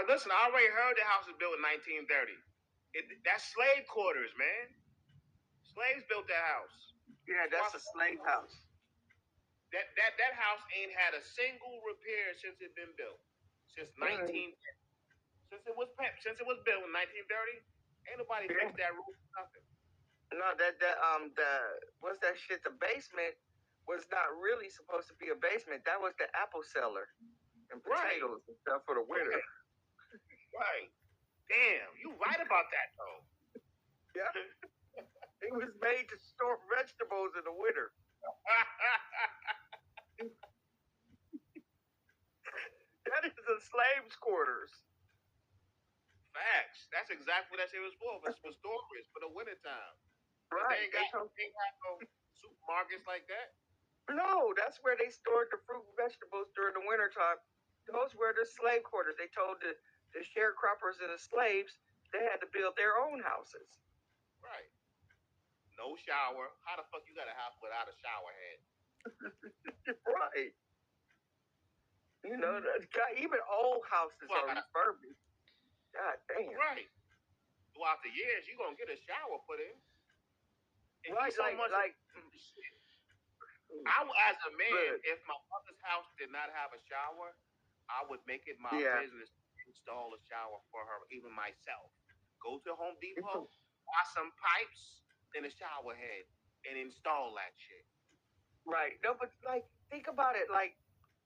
Listen, I already heard the house was built in 1930. That's slave quarters, man. Slaves built that house. Yeah, that's a slave house. That house ain't had a single repair since it been built. Since 19 since it was built in 1930, ain't nobody fixed that roof. Nothing. No, the what's that shit? The basement was not really supposed to be a basement. That was the apple cellar and potatoes and stuff for the winter. Right. Damn, you right about that though. Yeah. It was made to store vegetables in the winter. That is a slave's quarters. Facts. That's exactly what that shit was for storage for the wintertime. Right. They ain't got no supermarkets like that. No, that's where they stored the fruit and vegetables during the wintertime. Those were the slave quarters. They told the sharecroppers and the slaves they had to build their own houses. Right. No shower. How the fuck you got a house without a shower head? Right. You know, even old houses are refurbished. God damn. Right. Throughout the years, you're going to get a shower put in. And right, so like shit. As a man, if my mother's house did not have a shower, I would make it my business to install a shower for her, even myself. Go to Home Depot, buy some pipes and a shower head, and install that shit. Right. No, but like, think about it. Like,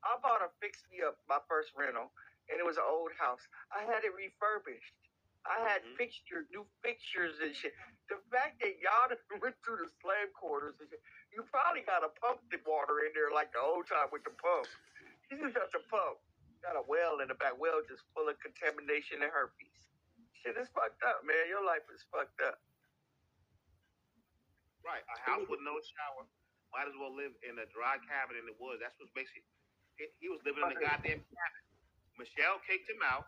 I bought a fix me up, my first rental, and it was an old house. I had it refurbished. I had new fixtures and shit. The fact that y'all went through the slave quarters and shit, you probably got to pump the water in there like the old time with the pump. You just got to pump. Got a well in the back, well just full of contamination and herpes. Shit is fucked up, man. Your life is fucked up. Right. A house with no shower might as well live in a dry cabin in the woods. That's what's basically. He was living in a goddamn cabin. Michelle kicked him out,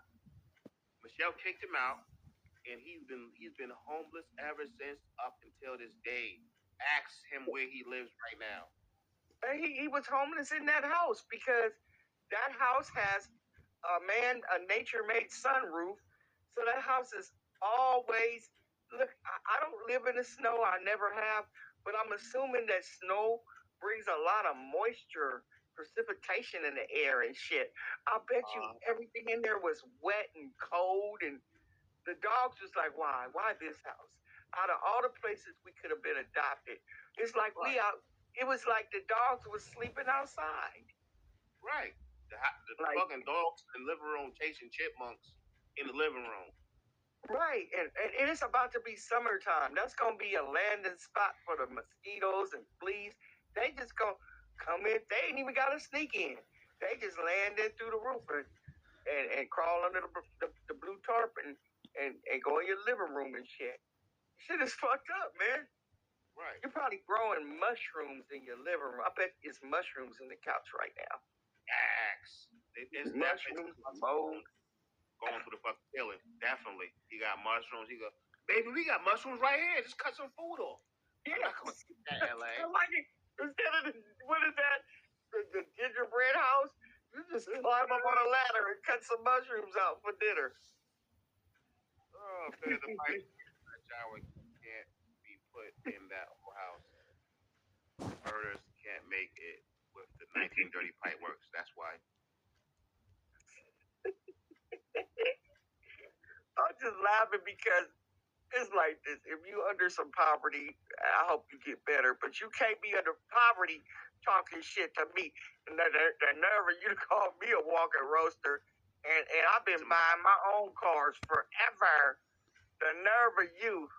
and he's been homeless ever since up until this day. Ask him where he lives right now. He was homeless in that house because that house has a nature-made sunroof, so that house is always. Look, I don't live in the snow. I never have, but I'm assuming that snow brings a lot of moisture, precipitation in the air and shit. I bet you everything in there was wet and cold, and the dogs was like, why this house? Out of all the places we could have been adopted, it's like we out. It was like the dogs was sleeping outside. Right. The fucking dogs in the living room chasing chipmunks in the living room. Right, and it's about to be summertime. That's gonna be a landing spot for the mosquitoes and fleas. They just gonna come in. They ain't even gotta sneak in. They just land in through the roof and crawl under the blue tarp and go in your living room and shit. Shit is fucked up, man. Right. You're probably growing mushrooms in your living room. I bet it's mushrooms in the couch right now. It's mushrooms, mold. Going through the fucking ceiling. Definitely. He got mushrooms. He go, baby, we got mushrooms right here. Just cut some food off. Yeah. LA. Like instead of what is that? The gingerbread house? You just climb up on a ladder and cut some mushrooms out for dinner. Oh, man, the pipe shower can't be put in that whole house. Murders can't make it with the 1930 pipe works. That's why. I'm just laughing because it's like this. If you under some poverty, I hope you get better. But you can't be under poverty talking shit to me. And the nerve of you to call me a walking roaster. And I've been buying my own cars forever. The nerve of you